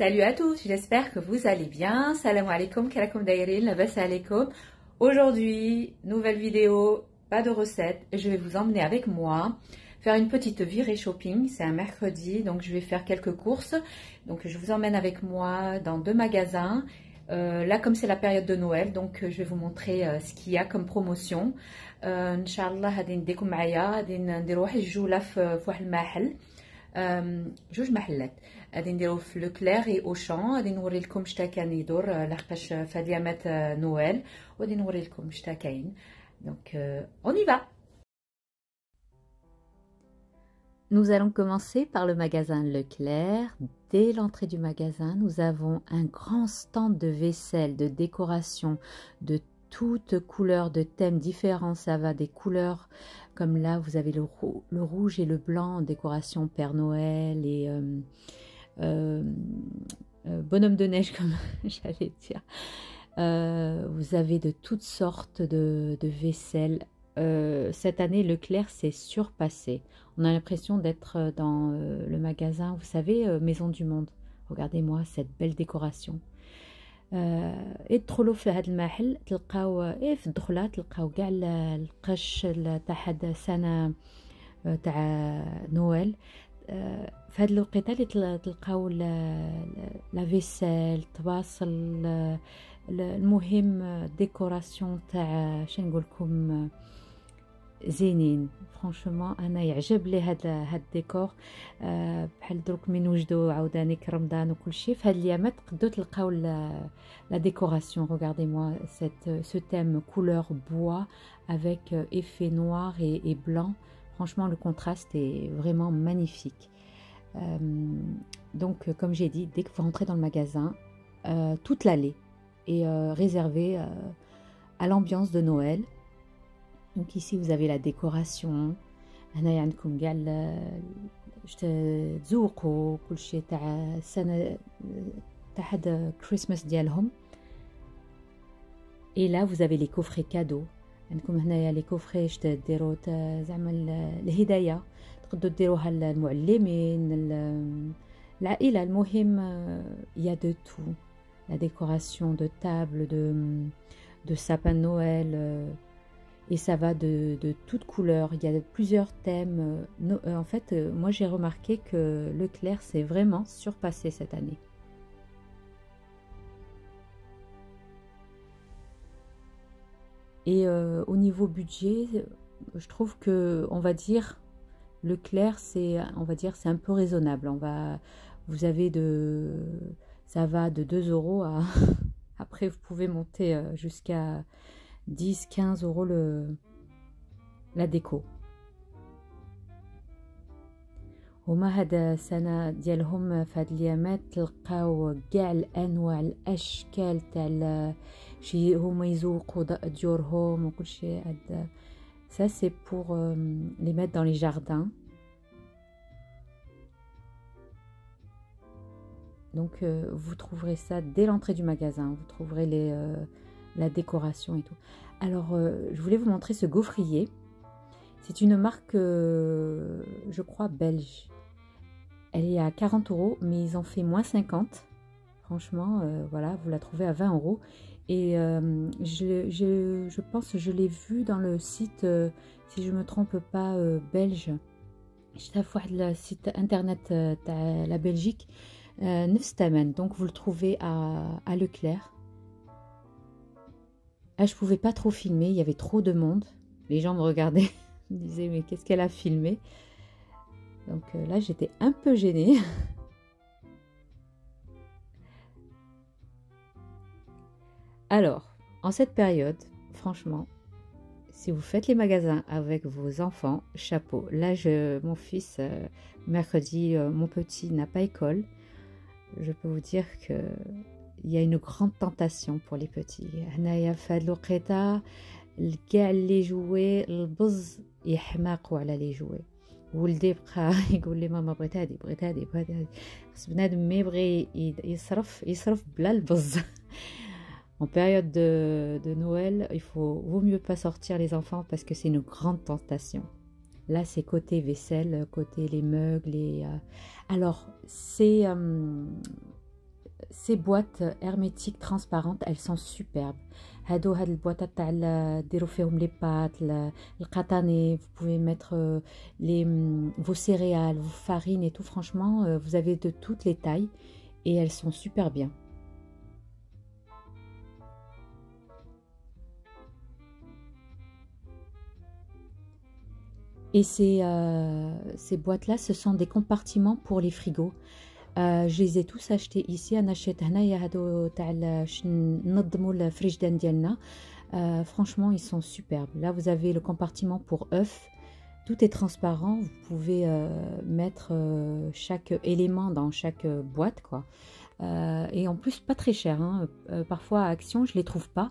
Salut à tous, j'espère que vous allez bien. Salam alaikum, kalakoum dairin, labas alaikum. Aujourd'hui, nouvelle vidéo, pas de recette. Je vais vous emmener avec moi faire une petite virée shopping. C'est un mercredi, donc je vais faire quelques courses. Donc je vous emmène avec moi dans deux magasins. Là, comme c'est la période de Noël, donc je vais vous montrer ce qu'il y a comme promotion. Inch'Allah, غادي نديكم معايا غادي نديرو واحد الجولة في واحد المحل. جوج محلات غادي نديرو في لوكلير اي اوشان. غادي نوري لكم شتا كان يدور لحقاش في هاد ايامات نويل، وغادي نوري لكم شتا كاين. دونك on y va. Nous allons commencer par le magasin Leclerc. Dès l'entrée du magasin, nous avons un grand stand de vaisselle, de décoration, de toutes couleurs, de thèmes différents. Ça va des couleurs comme là, vous avez le rouge et le blanc en décoration Père Noël et bonhomme de neige, comme j'allais dire. Vous avez de toutes sortes de vaisselle. Cette année, Leclerc s'est surpassé. On a l'impression d'être dans le magasin, vous savez, Maison du Monde. Regardez-moi cette belle décoration. ادخلوا في هذا المحل تلقاو في الدخله تلقاو كاع القش تاع هاد السنه تاع نويل. في هاد الوقيته اللي تلقاو لا فيسيل تواصل، المهم ديكوراسيون تاع شنو نقول لكم زينين. فرانشومون انا يعجب لي هذا الديكور. بحال دروك من وجدوا عاوداني كرمضان وكل شيء، في هاد الايامات تقدروا تلقاو لا décoration. Regardez-moi ce thème couleur bois avec effet noir et blanc. Franchement, le contraste est vraiment magnifique. Donc, comme j'ai dit, dès que vous rentrez dans le magasin, toute l'allée est réservée à l'ambiance de Noël. Donc ici, vous avez la décoration. هنايا عندكم كاع تذوقوا كل شيء تاع السنة تاع هاد كريسماس ديالهم. Et là, vous avez les coffrets cadeaux. عندكم هنايا les coffrets ديروا زعما الهدايا، تقدروا ديروها للمعلمين، العائلة. المهم il y a de tout. La décoration de table, de sapin de Noël. Et ça va de toutes couleurs. Il y a plusieurs thèmes. En fait, moi j'ai remarqué que Leclerc s'est vraiment surpassé cette année. Et au niveau budget, je trouve que, on va dire, Leclerc, c'est un peu raisonnable. Vous avez ça va de 2 euros à après vous pouvez monter jusqu'à 10-15 euros la déco. هما هاد السنة ديالهم في هاد اليامات تلقاو كاع الانواع الاشكال تاع شي هما يزوقوا ديورهم وكل شيء. هاد ça c'est pour les mettre dans les jardins. Donc vous trouverez ça dès l'entrée du magasin. Vous trouverez la décoration et tout. Alors je voulais vous montrer ce gaufrier. C'est une marque je crois belge. Elle est à 40 euros, mais ils ont fait moins 50. Franchement voilà, vous la trouvez à 20 euros. Et je pense que je l'ai vu dans le site, si je me trompe pas, belge. شفتها في واحد السيت internet تاع la Belgique. نفس الثمن. Donc vous le trouvez à Leclerc. Ah, je pouvais pas trop filmer, il y avait trop de monde. Les gens me regardaient, me disaient mais qu'est-ce qu'elle a filmé. Donc là j'étais un peu gênée. Alors, en cette période, franchement, si vous faites les magasins avec vos enfants, chapeau. Là, mon fils, mercredi, mon petit n'a pas école. Je peux vous dire que il y a une grande tentation pour les petits. هنايا في هاد الوقيته كاع لي جوي البز يحماقوا على لي جوي. ولدي بقى يقول لي ماما بغيت هادي بغيت هادي بغيت هادي. خص بنادم ما يبغي يصرف بلا البز. En période de Noël, vaut mieux pas sortir les enfants parce que c'est une grande tentation. Là, c'est côté vaisselle, côté les meubles. Alors, c'est ces boîtes hermétiques transparentes, elles sont superbes. هاد البواطات تاع ديروا فيهم les pâtes, القطاني, vous pouvez mettre vos céréales, vos farines et tout. Franchement, vous avez de toutes les tailles et elles sont super bien. Et ces boîtes-là, ce sont des compartiments pour les frigos. Je les ai tous achetés ici. أنا شريت هنايا هادو تاع باش ننظموا الفريجدان ديالنا. Franchement, ils sont superbes. Là, vous avez le compartiment pour œufs. Tout est transparent. Vous pouvez mettre chaque élément dans chaque boîte, quoi. Et en plus, pas très cher. Hein. Parfois, à Action, je les trouve pas.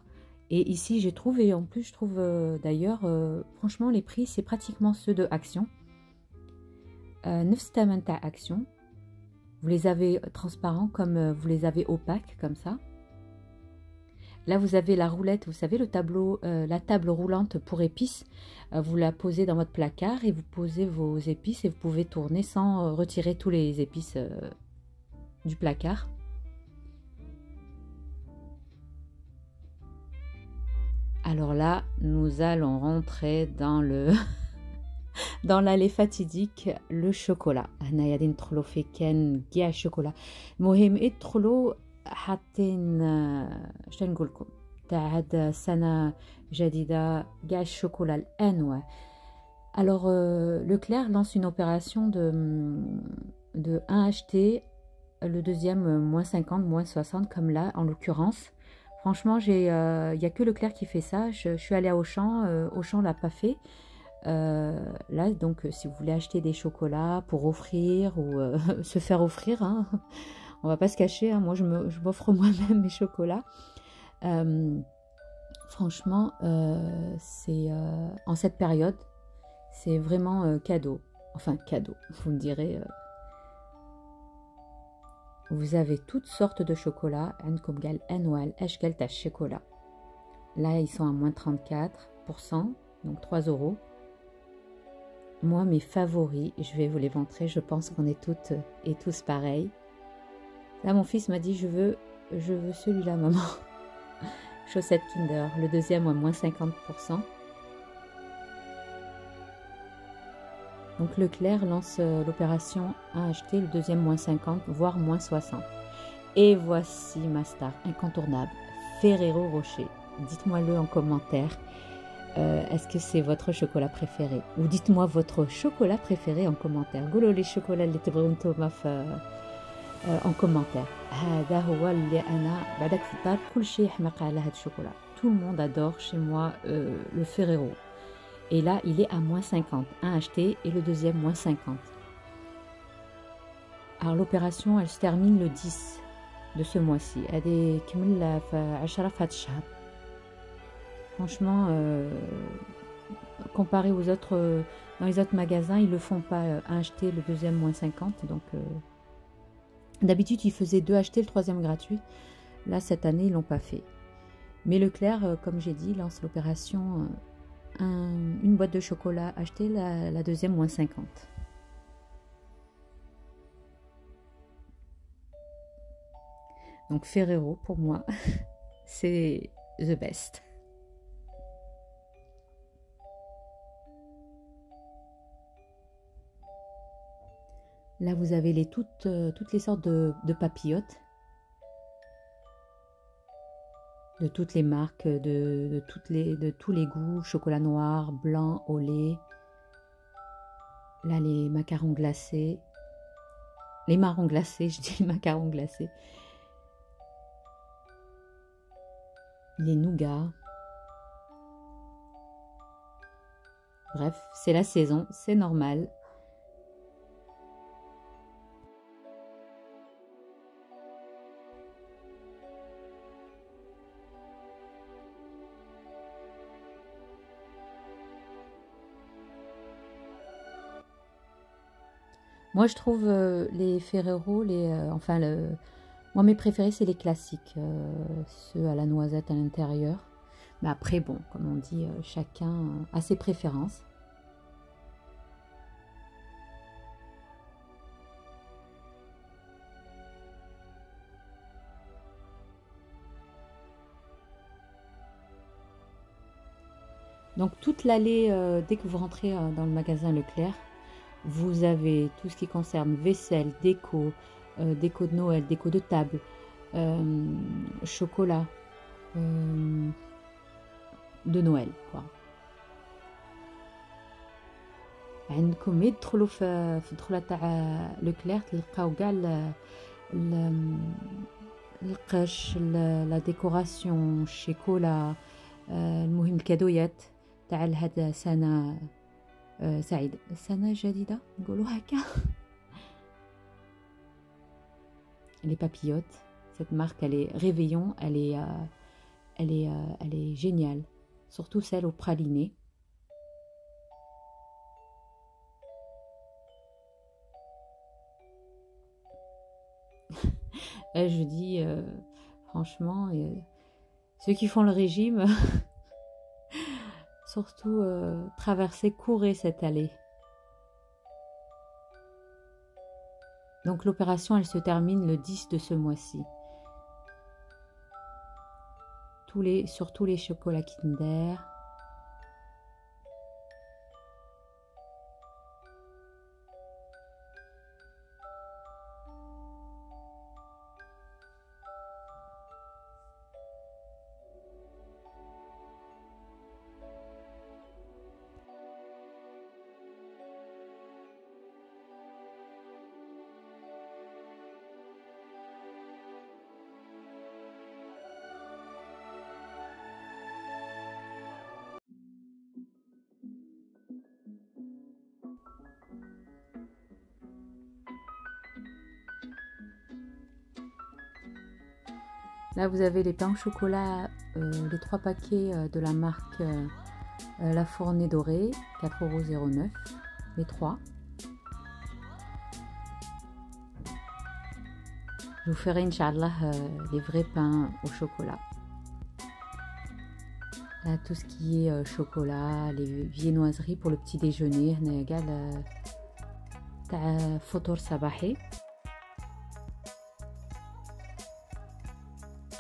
Et ici, je trouve. Et en plus, je trouve d'ailleurs, franchement, les prix, c'est pratiquement ceux de Action. نفس الثمن تاع Action. Vous les avez transparents comme vous les avez opaques, comme ça. Là, vous avez la roulette, vous savez, le tableau, la table roulante pour épices. Vous la posez dans votre placard et vous posez vos épices et vous pouvez tourner sans retirer tous les épices du placard. Alors là, nous allons rentrer dans le... dans l'allée fatidique, le chocolat. هنايا غادي ندخلوا في كان كاع الشوكولا. المهم ادخلوا حاطين شنو نقول لكم تاع هاد السنه جديده كاع الشوكولا الانواع. Alors Leclerc lance une opération de 1 acheté, le deuxième moins 50, moins 60 comme là en l'occurrence. Franchement, il y a que Leclerc qui fait ça. Je suis allée à Auchan l'a pas fait. Là, donc, si vous voulez acheter des chocolats pour offrir ou se faire offrir, hein, on va pas se cacher, hein, moi je m'offre moi-même mes chocolats. Franchement, c'est en cette période, c'est vraiment cadeau. Enfin, cadeau, vous me direz. Vous avez toutes sortes de chocolats. عندكم كاع الأنواع الأشكال تاع الشوكولا. Là, ils sont à moins 34%, donc 3 €. Moi, mes favoris, je vais vous les montrer. Je pense qu'on est toutes et tous pareils. Là, mon fils m'a dit, je veux celui-là, maman. Chaussettes Kinder, le deuxième à moins 50%. Donc, Leclerc lance l'opération à acheter, le deuxième moins 50, voire moins 60. Et voici ma star incontournable, Ferrero Rocher. Dites-moi-le en commentaire. Est-ce que c'est votre chocolat préféré? Ou dites-moi votre chocolat préféré en commentaire. قولوا لي الشوكولا اللي تبغوا نتوما en commentaire. هذا هو اللي أنا بعدك في الدار كل شيء يحمق على هاد الشوكولا. Tout le monde adore chez moi le Ferrero. Et là, il est à moins 50. Un acheté et le deuxième moins 50. Alors l'opération, elle se termine le 10 de ce mois-ci. هذه كمل في 10 في هاد الشهر. Franchement, comparé aux autres, dans les autres magasins, ils ne le font pas un acheté, le deuxième moins 50. Donc, d'habitude, ils faisaient 2 achetés, le troisième gratuit. Là, cette année, ils ne l'ont pas fait. Mais Leclerc, comme j'ai dit, lance l'opération une boîte de chocolat achetée, la deuxième moins 50. Donc, Ferrero, pour moi, c'est the best. Là, vous avez toutes les sortes de papillotes, de toutes les marques, de tous les goûts, chocolat noir, blanc, au lait. Là, les macarons glacés, les marrons glacés, je dis macarons glacés. Les nougats. Bref, c'est la saison, c'est normal. Moi, je trouve les Ferrero, moi, mes préférés, c'est les classiques, ceux à la noisette à l'intérieur. Mais après, bon, comme on dit, chacun a ses préférences. Donc toute l'allée, dès que vous rentrez dans le magasin Leclerc, vous avez tout ce qui concerne vaisselle, déco, déco de Noël, déco de table, chocolat de Noël quoi. عندكم يدخلوا في الدخله تاع لوكلير تلقاو كاع القش، لا ديكوراسيون، الشيكولا، المهم الكادويات تاع هاد سنه سعيده، سنه جديده نقولوا هكا. les papillotes, cette marque elle est Réveillon, elle est géniale, surtout celle au praliné. Et je dis franchement, ceux qui font le régime, surtout traverser, courir cette allée. Donc l'opération elle se termine le 10 de ce mois-ci. Surtout les chocolats Kinder. Là, vous avez les pains au chocolat, les 3 paquets de la marque La Fournée Dorée, 4,09 €, les 3. Je vous ferai, Inch'Allah, les vrais pains au chocolat. Là, tout ce qui est chocolat, les viennoiseries pour le petit déjeuner, Fotor Sabahi.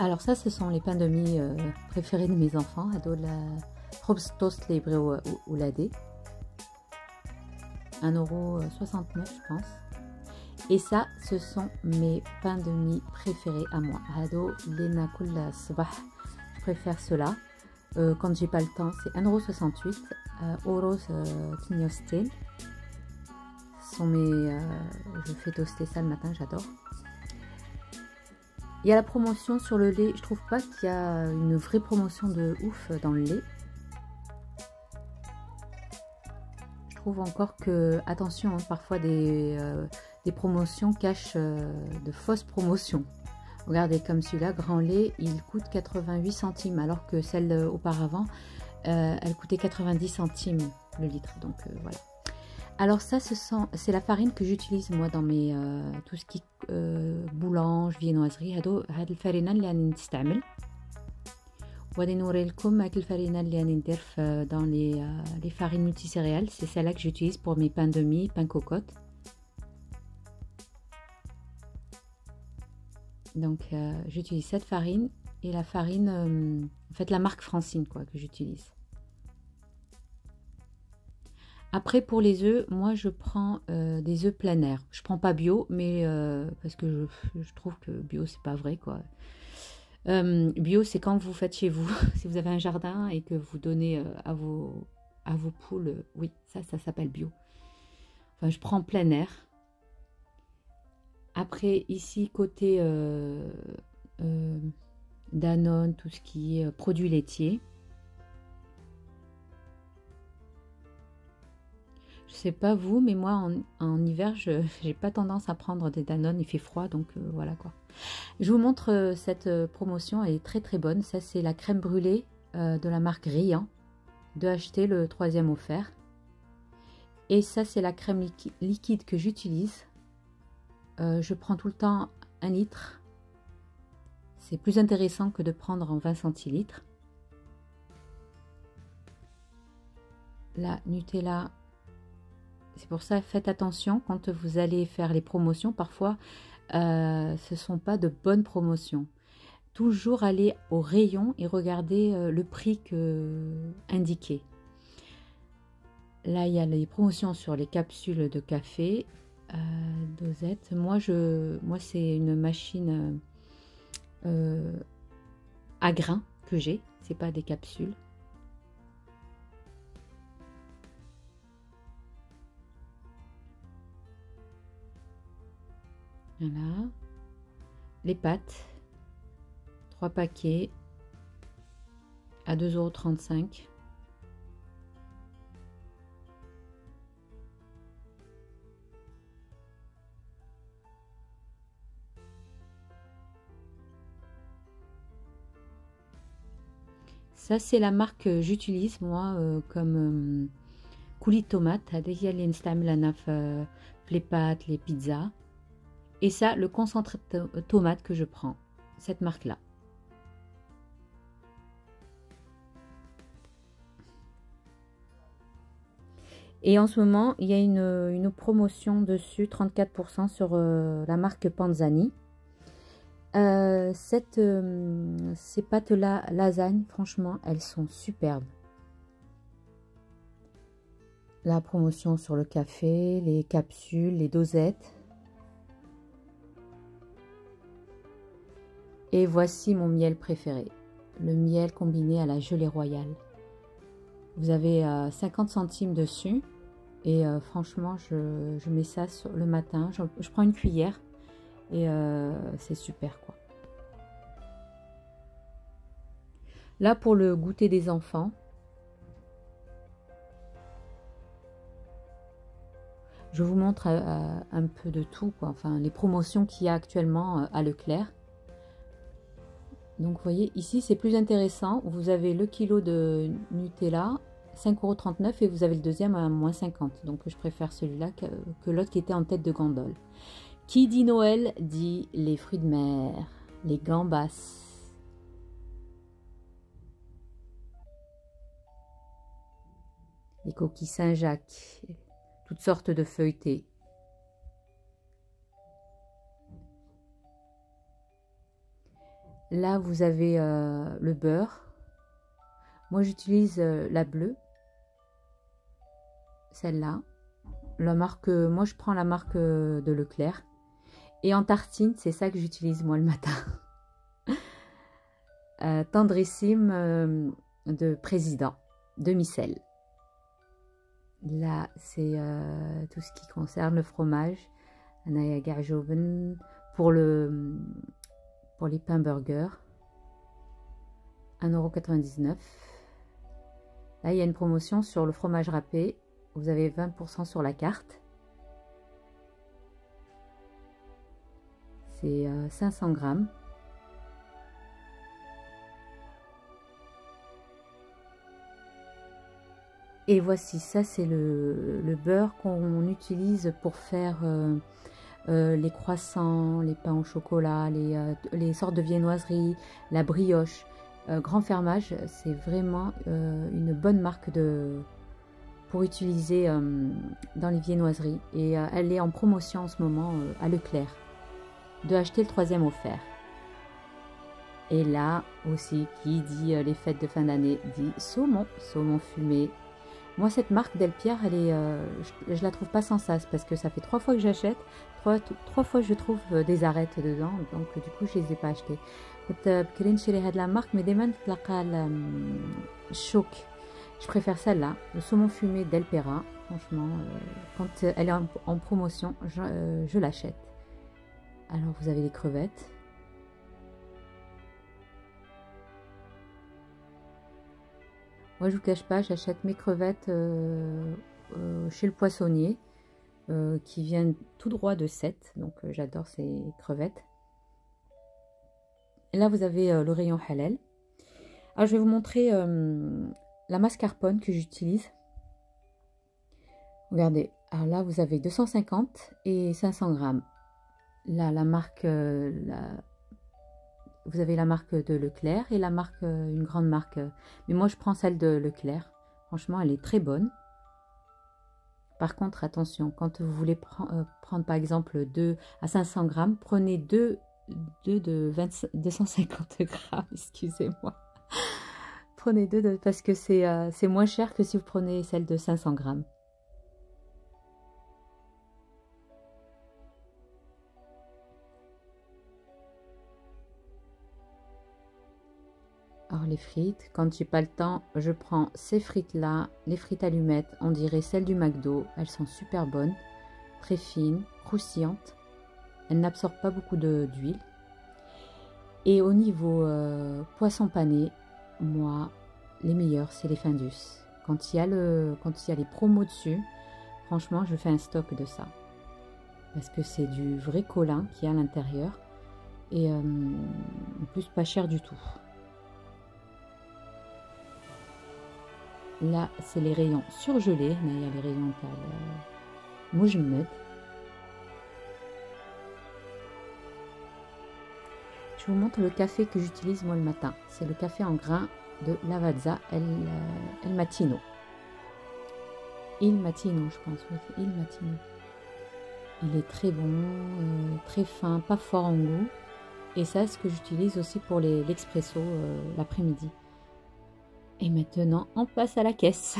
Alors ça, ce sont les pains de mie préférés de mes enfants. Adol Khobz Toast les Ouladé. 1,69 € je pense. Et ça, ce sont mes pains de mie préférés à moi. Adol Lena Kulla Sabah. Je préfère cela. Quand j'ai pas le temps, c'est 1,68 €. Oros Tignostel. Ce sont mes... je fais toaster ça le matin, j'adore. Il y a la promotion sur le lait. Je trouve pas qu'il y a une vraie promotion de ouf dans le lait. Je trouve encore que, attention, hein, parfois des promotions cachent de fausses promotions. Regardez, comme celui-là, grand lait, il coûte 88 centimes, alors que celle auparavant, elle coûtait 90 centimes le litre. Donc voilà. Alors ça, c'est la farine que j'utilise moi dans mes tout ce qui boulange, viennoiserie. هاد الفرينة اللي راني نستعمل. وغادي نوري لكم هاد الفرينة اللي راني ندير dans les farines multicéréales. C'est celle-là que j'utilise pour mes pains de mie, pain cocotte. Donc j'utilise cette farine et la farine, en fait la marque Francine quoi que j'utilise. Après pour les œufs, moi je prends des œufs plein air. Je prends pas bio, mais parce que je trouve que bio c'est pas vrai quoi. Bio c'est quand vous faites chez vous, si vous avez un jardin et que vous donnez à vos poules, oui ça s'appelle bio. Enfin je prends plein air. Après ici côté Danone, tout ce qui est produits laitiers. Je sais pas vous, mais moi en hiver, je n'ai pas tendance à prendre des Danone, il fait froid, donc voilà quoi. Je vous montre cette promotion, elle est très très bonne. Ça c'est la crème brûlée de la marque Riant, de acheter le 3e offert. Et ça c'est la crème liquide que j'utilise. Je prends tout le temps 1 litre. C'est plus intéressant que de prendre en 20 centilitres. La Nutella. C'est pour ça, faites attention quand vous allez faire les promotions. Parfois, ce ne sont pas de bonnes promotions. Toujours aller au rayon et regarder le prix indiqué. Là, il y a les promotions sur les capsules de café, dosette. Moi, c'est une machine à grains que j'ai, c'est pas des capsules. Voilà. Les pâtes, 3 paquets à 2,35 €. Ça, c'est la marque que j'utilise, moi, comme coulis de tomate. هذه هي اللي نستعملها أنا في les pâtes, les pizzas. Et ça, le concentré de tomate que je prends, cette marque-là. Et en ce moment, il y a une promotion dessus, 34% sur la marque Panzani. Ces pâtes-là, lasagne, franchement, elles sont superbes. La promotion sur le café, les capsules, les dosettes. Et voici mon miel préféré, le miel combiné à la gelée royale. Vous avez 50 centimes dessus et franchement, je mets ça le matin. Je prends une cuillère. Et c'est super quoi. Là pour le goûter des enfants, je vous montre un peu de tout quoi. Enfin les promotions qu'il y a actuellement à Leclerc. Donc vous voyez ici c'est plus intéressant. Vous avez le kilo de Nutella 5,39 € et vous avez le deuxième à moins 50. Donc je préfère celui-là que l'autre qui était en tête de gondole. Qui dit Noël dit les fruits de mer, les gambas. Les coquilles Saint-Jacques, toutes sortes de feuilletés. Là, vous avez le beurre. Moi, j'utilise la bleue, celle-là. La marque, moi, je prends la marque de Leclerc. Et en tartine, c'est ça que j'utilise moi le matin. Tendrissime de président, demi-sel. Là, c'est tout ce qui concerne le fromage. Pour les pains burgers. 1,99 €. Là, il y a une promotion sur le fromage râpé. Vous avez 20% sur la carte. C'est 500 grammes. Et voici, ça c'est le beurre qu'on utilise pour faire les croissants, les pains au chocolat, les sortes de viennoiseries, la brioche. Grand Fermage, c'est vraiment une bonne marque pour utiliser dans les viennoiseries. Et elle est en promotion en ce moment à Leclerc. De acheter le 3e offert. Et là aussi, qui dit les fêtes de fin d'année, dit saumon, saumon fumé. Moi, cette marque Delpierre, elle est, je la trouve pas sans sas parce que ça fait 3 fois que j'achète, 3 fois je trouve des arêtes dedans, donc du coup, je les ai pas achetées. de la marque, mais demain, choc. Je préfère celle-là, le saumon fumé Delpera. Franchement, quand elle est en promotion, je l'achète. Alors, vous avez les crevettes. Moi, je vous cache pas, j'achète mes crevettes chez le poissonnier qui viennent tout droit de Sète. Donc, j'adore ces crevettes. Et là, vous avez le rayon halal. Alors, je vais vous montrer la mascarpone que j'utilise. Regardez, alors là, vous avez 250 et 500 grammes. Là, la marque, vous avez la marque de Leclerc et la marque, une grande marque. Mais moi, je prends celle de Leclerc. Franchement, elle est très bonne. Par contre, attention, quand vous voulez prendre par exemple 2 à 500 grammes, prenez 2 de 250 grammes, excusez-moi. Prenez deux parce que c'est moins cher que si vous prenez celle de 500 grammes. Alors les frites, quand j'ai pas le temps, je prends ces frites-là, les frites allumettes, on dirait celles du McDo. Elles sont super bonnes, très fines, croustillantes. Elles n'absorbent pas beaucoup d'huile. Et au niveau poisson pané, moi, les meilleurs, c'est les Findus. Quand il y a les promos dessus, franchement, je fais un stock de ça. Parce que c'est du vrai colin qui est à l'intérieur. Et en plus, pas cher du tout. Là, c'est les rayons surgelés. Mais il y a les rayons Moujmed. Je vous montre le café que j'utilise moi le matin. C'est le café en grains de Lavazza El Matino. Il Matino, je pense. Oui, Il Matino. Il est très bon, très fin, pas fort en goût. Et ça, c'est ce que j'utilise aussi pour l'expresso l'après-midi. Et maintenant, on passe à la caisse.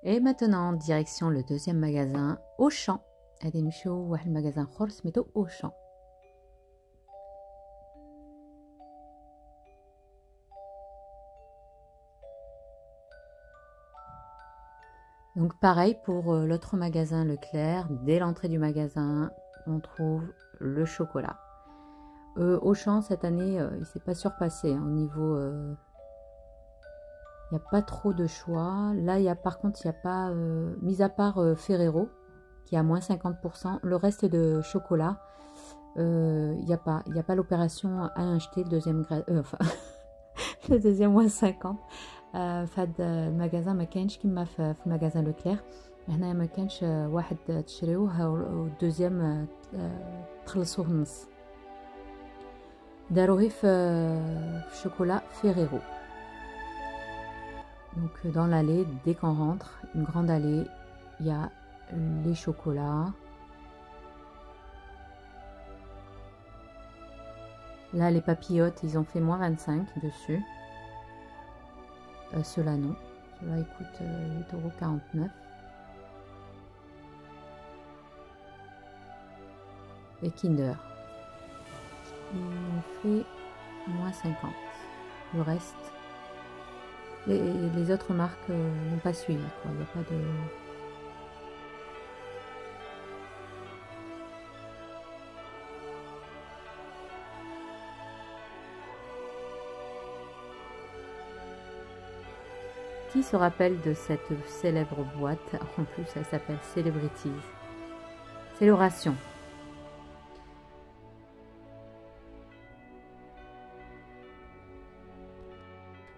Et maintenant, direction le deuxième magasin, Auchan. هذه نمشيو واحد المغازان اخر سميتو Auchan. Donc pareil pour l'autre magasin Leclerc, dès l'entrée du magasin, on trouve le chocolat. Auchan cette année, il s'est pas surpassé hein, au niveau... il n'y a pas trop de choix. Là, par contre, il n'y a pas, mis à part Ferrero, qui est à moins 50%, le reste de chocolat, il n'y a pas l'opération à acheter le deuxième enfin, le deuxième moins 50. فهاد المغازان ما كاينش كيما في مغازان لوكلير. هنا ما كانش واحد تشريوه والدوزيام تخلصوه النص. داروه في شوكولا فيريرو. Donc dans l'allée, dès qu'on rentre, une grande allée, il y a les chocolats. Là, les papillotes, ils ont fait moins 25 dessus. Ceux-là, non. Ceux-là, ils coûtent 8,49 €. Et Kinder. Ils ont fait moins 50. Le reste, les autres marques n'ont pas suivi. Quoi. Il n'y a pas de... Qui se rappelle de cette célèbre boîte? En plus, elle s'appelle Celebrities. C'est le ration.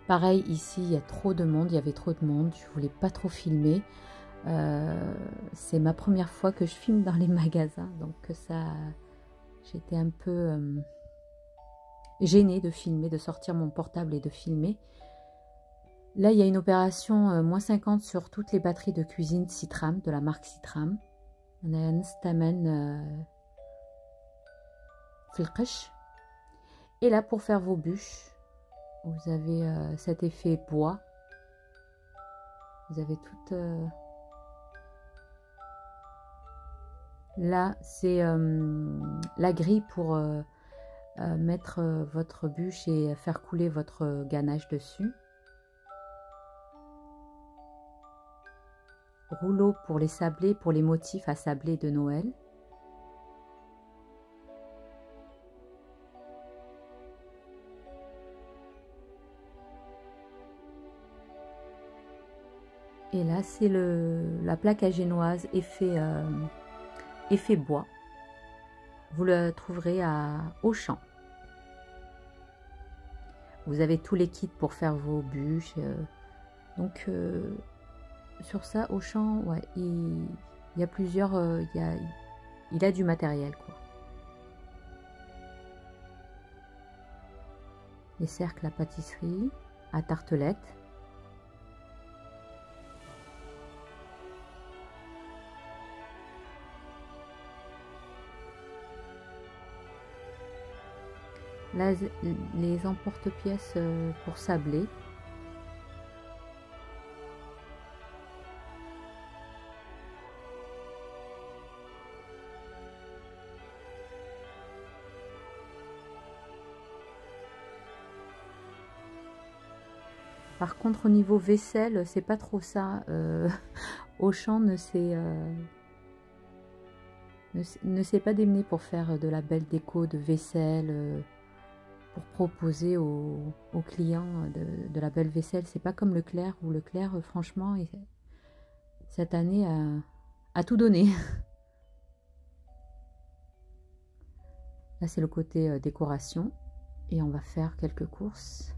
Pareil, ici, il y a trop de monde. Il y avait trop de monde. Je voulais pas trop filmer. C'est ma première fois que je filme dans les magasins. Donc, j'étais un peu gênée de filmer, de sortir mon portable et de filmer. Là, il y a une opération moins 50 sur toutes les batteries de cuisine Citram, de la marque Citram. On a un stamen filqesh. Et là, pour faire vos bûches, vous avez cet effet bois. Vous avez toute... Là, c'est la grille pour mettre votre bûche et faire couler votre ganache dessus. Rouleau pour les sablés, pour les motifs à sablés de Noël. Et là, c'est la plaque à génoise effet bois. Vous le trouverez à Auchan. Vous avez tous les kits pour faire vos bûches. Donc, sur ça, Auchan, ouais, il y a plusieurs... il a du matériel, quoi. Les cercles à pâtisserie, à tartelettes. Là, les emporte-pièces pour sabler. Par contre, au niveau vaisselle, c'est pas trop ça. Auchan ne s'est pas démené pour faire de la belle déco de vaisselle, pour proposer aux clients de la belle vaisselle. C'est pas comme Leclerc, où Leclerc, franchement, cette année a tout donné. Là, c'est le côté décoration. Et on va faire quelques courses.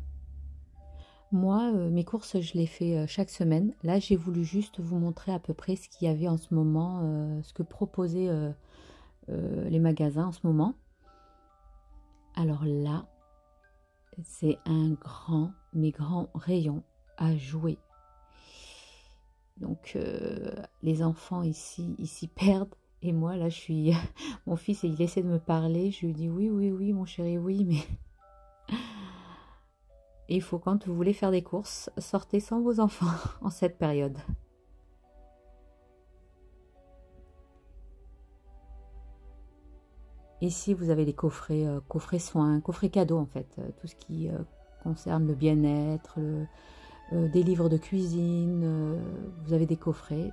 Moi, mes courses, je les fais chaque semaine. Là, j'ai voulu juste vous montrer à peu près ce qu'il y avait en ce moment, ce que proposaient les magasins en ce moment. Alors là, c'est un grand, mais grand rayon à jouer. Donc, les enfants ici, ils s'y perdent. Et moi, là, je suis... Mon fils, il essaie de me parler. Je lui dis oui, oui, oui, mon chéri, oui, mais... Et il faut, quand vous voulez faire des courses, sortez sans vos enfants en cette période. Ici, vous avez les coffrets, coffrets soins, coffrets cadeaux en fait. Tout ce qui concerne le bien-être, des livres de cuisine. Vous avez des coffrets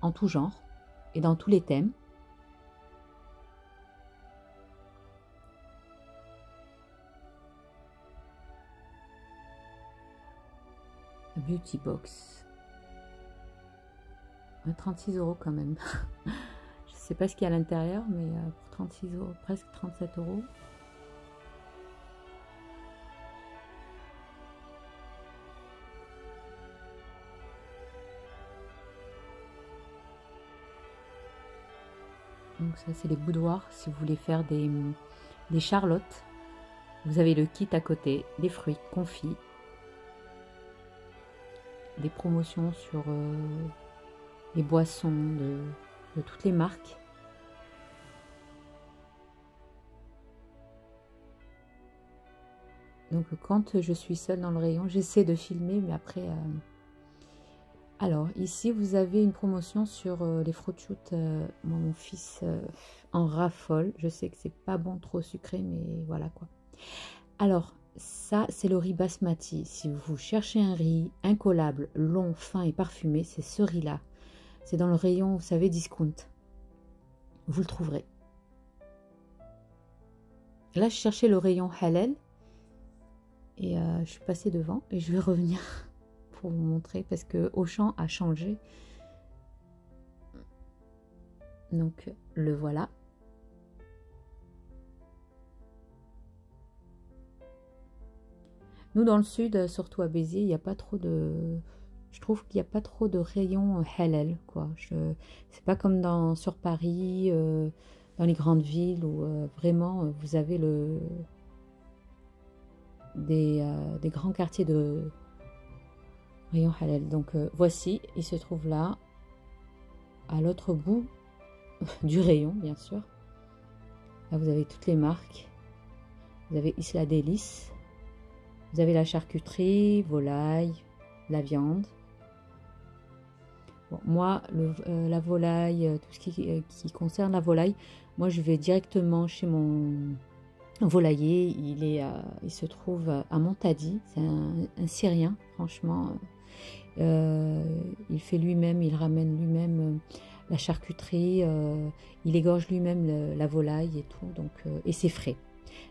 en tout genre et dans tous les thèmes. Beauty box. 36 € quand même. Je sais pas ce qu'il y a à l'intérieur, mais pour 36 €, presque 37 €. Donc ça, c'est les boudoirs. Si vous voulez faire des charlottes, vous avez le kit à côté, des fruits confits. Des promotions sur les boissons de toutes les marques. Donc quand je suis seule dans le rayon, j'essaie de filmer, mais après... Alors ici vous avez une promotion sur les fruit shoots. Moi, mon fils en raffole. Je sais que c'est pas bon, trop sucré, mais voilà quoi. Alors... Ça, c'est le riz basmati. Si vous cherchez un riz incollable, long, fin et parfumé, c'est ce riz-là. C'est dans le rayon, vous savez, discount. Vous le trouverez. Là, je cherchais le rayon halal. Et je suis passée devant. Et je vais revenir pour vous montrer. Parce que Auchan a changé. Donc, le voilà. Nous, dans le sud, surtout à Béziers, il n'y a pas trop de... Je trouve qu'il n'y a pas trop de rayons halal, quoi. C'est pas comme sur Paris, dans les grandes villes, où vraiment, vous avez des grands quartiers de rayons halal. Donc, voici, il se trouve là, à l'autre bout du rayon, bien sûr. Là, vous avez toutes les marques. Vous avez Isla Délice. Vous avez la charcuterie, volaille, la viande. Bon, moi, la volaille, tout ce qui concerne la volaille, moi je vais directement chez mon volailler. Il se trouve à Montady. C'est un Syrien, franchement. Il fait lui-même, il ramène lui-même la charcuterie. Il égorge lui-même la volaille et tout. Donc, et c'est frais.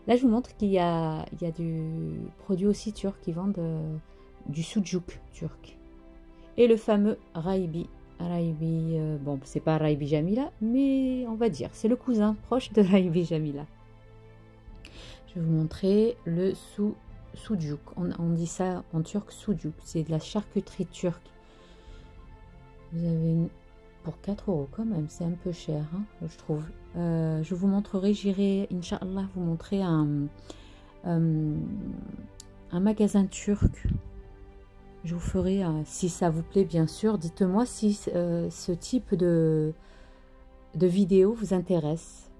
Là, je vous montre qu'il y a du produit aussi turc qui vendent du sucuk turc. Et le fameux Raibi. Raibi, bon, c'est pas Raibi Jamila, mais on va dire, c'est le cousin proche de Raibi Jamila. Je vais vous montrer le sucuk. On dit ça en turc, sucuk. C'est de la charcuterie turque. Vous avez pour 4 € quand même, c'est un peu cher, hein, je trouve. Je vous montrerai, j'irai, Inch'Allah, vous montrer un magasin turc. Je vous ferai, si ça vous plaît, bien sûr. Dites-moi si ce type de vidéo vous intéresse.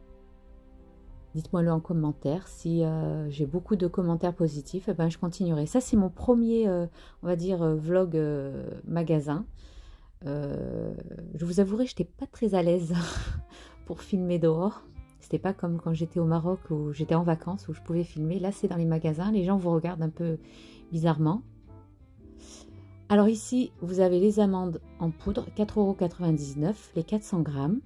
Dites-moi-le en commentaire. Si j'ai beaucoup de commentaires positifs, eh ben, je continuerai. Ça, c'est mon premier, on va dire, vlog magasin. Je vous avouerai, je n'étais pas très à l'aise pour filmer dehors. C'était pas comme quand j'étais au Maroc où j'étais en vacances où je pouvais filmer. Là, c'est dans les magasins. Les gens vous regardent un peu bizarrement. Alors ici, vous avez les amandes en poudre, 4,99 €, les 400 grammes.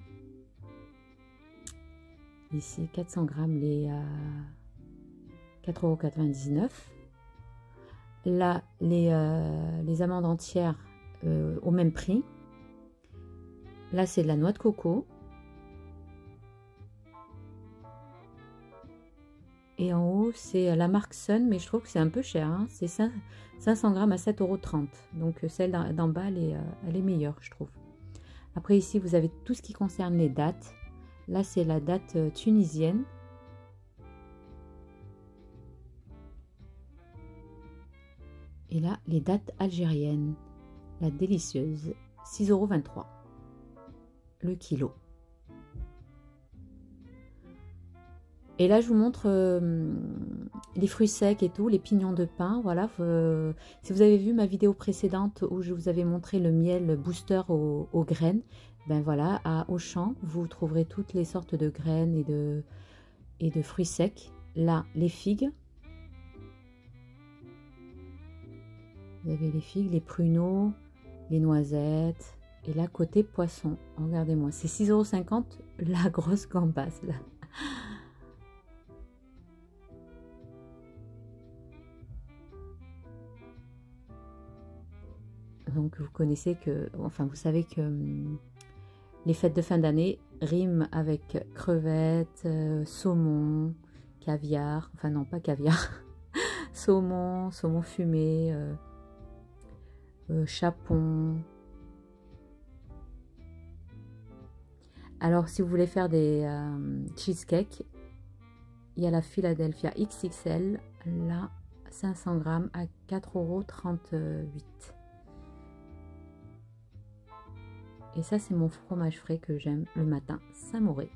Ici, 400 grammes, les 4,99 €. Là, les amandes entières au même prix. Là, c'est de la noix de coco. Et en haut, c'est la marque Sun, mais je trouve que c'est un peu cher. Hein. C'est 500 grammes à 7,30 €. Donc celle d'en bas, elle est meilleure, je trouve. Après, ici, vous avez tout ce qui concerne les dattes. Là, c'est la date tunisienne. Et là, les dattes algériennes. La délicieuse, 6,23 € le kilo. Et là, je vous montre les fruits secs et tout, les pignons de pain. Voilà. Si vous avez vu ma vidéo précédente où je vous avais montré le miel booster aux graines, ben voilà, à Auchan, vous trouverez toutes les sortes de graines et de fruits secs. Là, les figues. Vous avez les figues, les pruneaux, les noisettes. Et là, côté poisson, regardez-moi, c'est 6,50 € la grosse gambasse, là. Donc vous connaissez que, enfin vous savez que les fêtes de fin d'année riment avec crevettes, saumon, caviar, enfin non pas caviar, saumon fumé, chapon. Alors si vous voulez faire des cheesecakes, il y a la Philadelphia XXL, là 500 grammes à 4,38 €. Et ça, c'est mon fromage frais que j'aime le matin, Saint-Moré.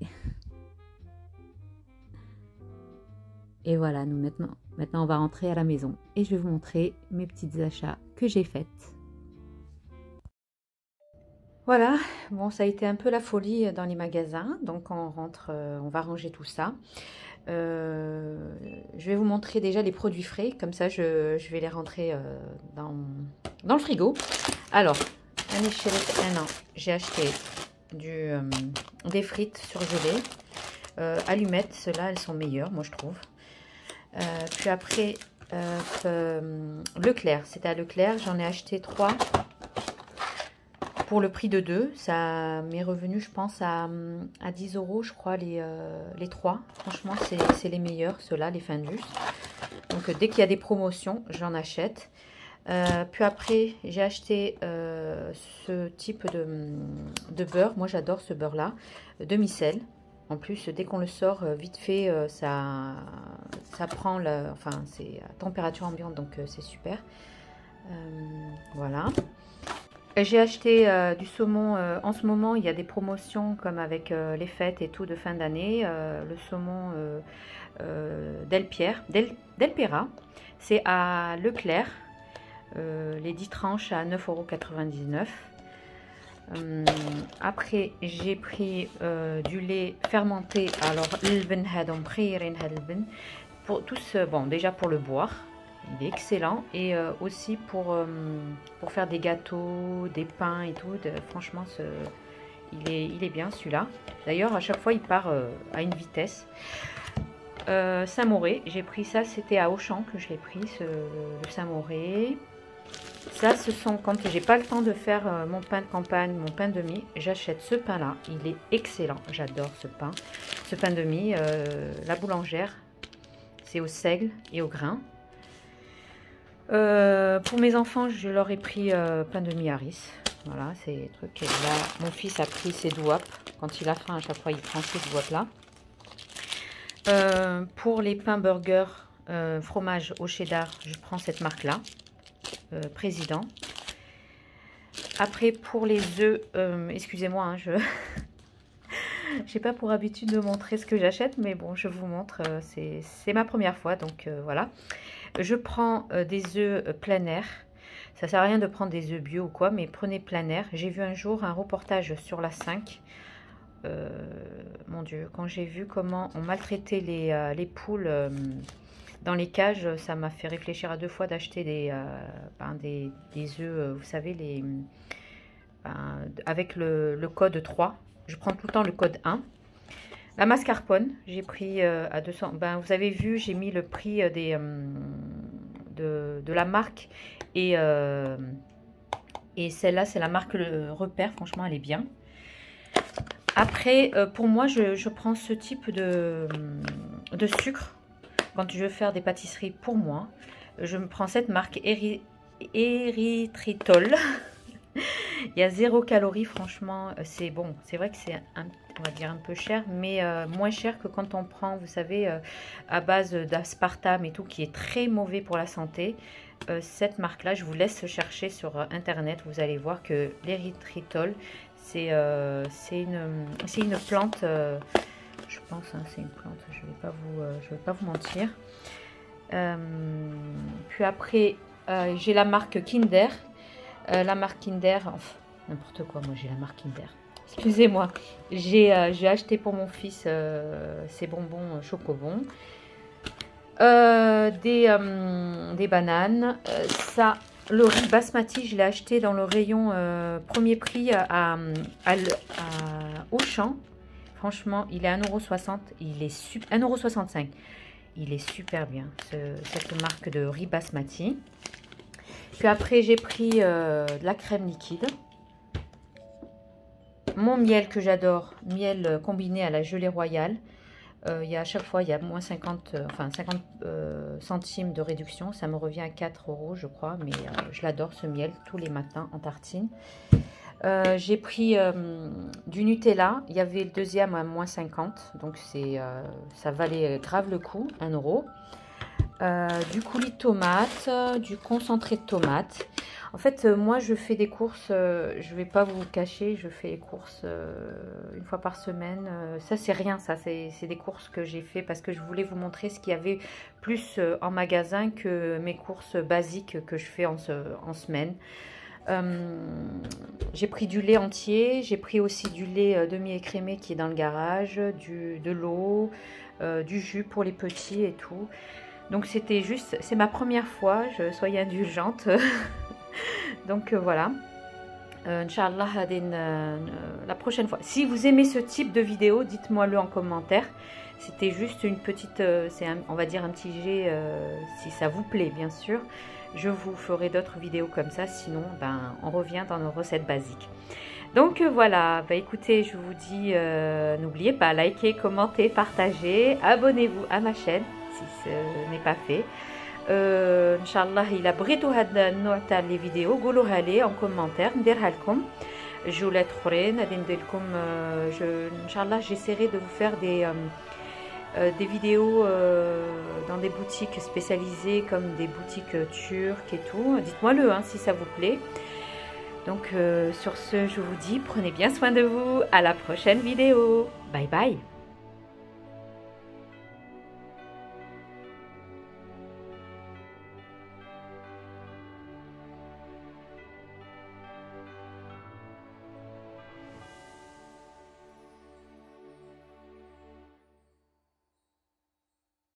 Et voilà, nous maintenant, on va rentrer à la maison. Et je vais vous montrer mes petits achats que j'ai faits. Voilà, bon, ça a été un peu la folie dans les magasins. Donc, on rentre, on va ranger tout ça. Je vais vous montrer déjà les produits frais. Comme ça, je vais les rentrer dans le frigo. Alors... un échelle, j'ai acheté des frites surgelées, allumettes, ceux-là elles sont meilleures moi je trouve. Puis après Leclerc, c'était à Leclerc, j'en ai acheté 3 pour le prix de 2, ça m'est revenu je pense à 10 € je crois les 3, franchement c'est les meilleurs ceux-là, les Findus. Donc dès qu'il y a des promotions j'en achète. Puis après j'ai acheté ce type de beurre, moi j'adore ce beurre là, demi-sel. En plus dès qu'on le sort vite fait ça prend c'est à température ambiante donc c'est super. Voilà. J'ai acheté du saumon, en ce moment il y a des promotions comme avec les fêtes et tout de fin d'année, le saumon Del Pera, c'est à Leclerc. Les 10 tranches à 9,99 €. Après j'ai pris du lait fermenté, alors pour tous, bon déjà pour le boire il est excellent et aussi pour faire des gâteaux, des pains et tout, franchement il est bien celui-là. D'ailleurs à chaque fois il part à une vitesse. Saint-Moré, j'ai pris ça, c'était à Auchan que je l'ai pris, le Saint-Moré. Ça, ce sont quand j'ai pas le temps de faire mon pain de campagne, mon pain de mie, j'achète ce pain là, il est excellent, j'adore ce pain de mie, la boulangère, c'est au seigle et au grain. Pour mes enfants, je leur ai pris pain de mie Harris, voilà, c'est des trucs là. Mon fils a pris ses douaps, quand il a faim à chaque fois il prend ces douaps là. Pour les pains burger fromage au cheddar, je prends cette marque là, Président. Après pour les œufs, excusez-moi, hein, J'ai pas pour habitude de montrer ce que j'achète, mais bon, je vous montre. C'est ma première fois, donc voilà. Je prends des œufs plein air. Ça sert à rien de prendre des œufs bio ou quoi, mais prenez plein air. J'ai vu un jour un reportage sur la 5. Mon Dieu, quand j'ai vu comment on maltraitait les poules dans les cages, ça m'a fait réfléchir à deux fois d'acheter des œufs, vous savez, avec le code 3. Je prends tout le temps le code 1. La mascarpone, j'ai pris à 200. Vous avez vu, j'ai mis le prix de la marque. Et celle-là, c'est la marque Le Repère. Franchement, elle est bien. Après, pour moi, je prends ce type de sucre. Quand je veux faire des pâtisseries pour moi, je me prends cette marque érythritol. Il y a 0 calories, franchement, c'est bon. C'est vrai que c'est, on va dire, un peu cher, mais moins cher que quand on prend, vous savez, à base d'aspartame et tout, qui est très mauvais pour la santé. Cette marque-là, je vous laisse chercher sur Internet. Vous allez voir que l'érythritol, c'est une plante, je pense, hein, c'est une plante, je vais pas vous mentir. Puis après, j'ai la marque Kinder. La marque Kinder, enfin, n'importe quoi, moi j'ai la marque Kinder. Excusez-moi, j'ai acheté pour mon fils ces bonbons Chocobon. Des bananes. Ça, le riz basmati, je l'ai acheté dans le rayon premier prix à Auchan. Franchement, il est à 1,60 €. Il est super, 1,65 €. Il est super bien, cette marque de riz basmati. Puis après, j'ai pris de la crème liquide. Mon miel que j'adore, miel combiné à la gelée royale. À chaque fois, il y a moins 50 centimes de réduction. Ça me revient à 4 €, je crois. Mais je l'adore, ce miel, tous les matins en tartine. J'ai pris du Nutella. Il y avait le deuxième à moins 50. Donc, ça valait grave le coup, 1 €. Du coulis de tomate, du concentré de tomate. En fait, moi, je fais des courses, je ne vais pas vous cacher, je fais les courses une fois par semaine. Ça, c'est rien, ça, c'est des courses que j'ai fait parce que je voulais vous montrer ce qu'il y avait plus en magasin que mes courses basiques que je fais en semaine. J'ai pris du lait entier, j'ai pris aussi du lait demi-écrémé qui est dans le garage, de l'eau, du jus pour les petits et tout. Donc c'était juste, c'est ma première fois, soyez indulgente. Donc voilà. Inch'Allah, la prochaine fois. Si vous aimez ce type de vidéo, dites-moi-le en commentaire. C'était juste une petite, on va dire un petit jet, si ça vous plaît bien sûr. Je vous ferai d'autres vidéos comme ça, sinon on revient dans nos recettes basiques. Donc voilà, écoutez, je vous dis, n'oubliez pas, likez, commentez, partagez, abonnez-vous à ma chaîne si ce n'est pas fait. Inch'Allah, il a brito had noata les vidéos, قولوها لي en commentaire, نديرها لكم. جولات اخرين غادي ندير لكم. Inch'Allah, j'essaierai de vous faire des vidéos dans des boutiques spécialisées comme des boutiques turques et tout. Dites-moi si ça vous plaît. Donc sur ce, je vous dis, prenez bien soin de vous. À la prochaine vidéo. Bye bye.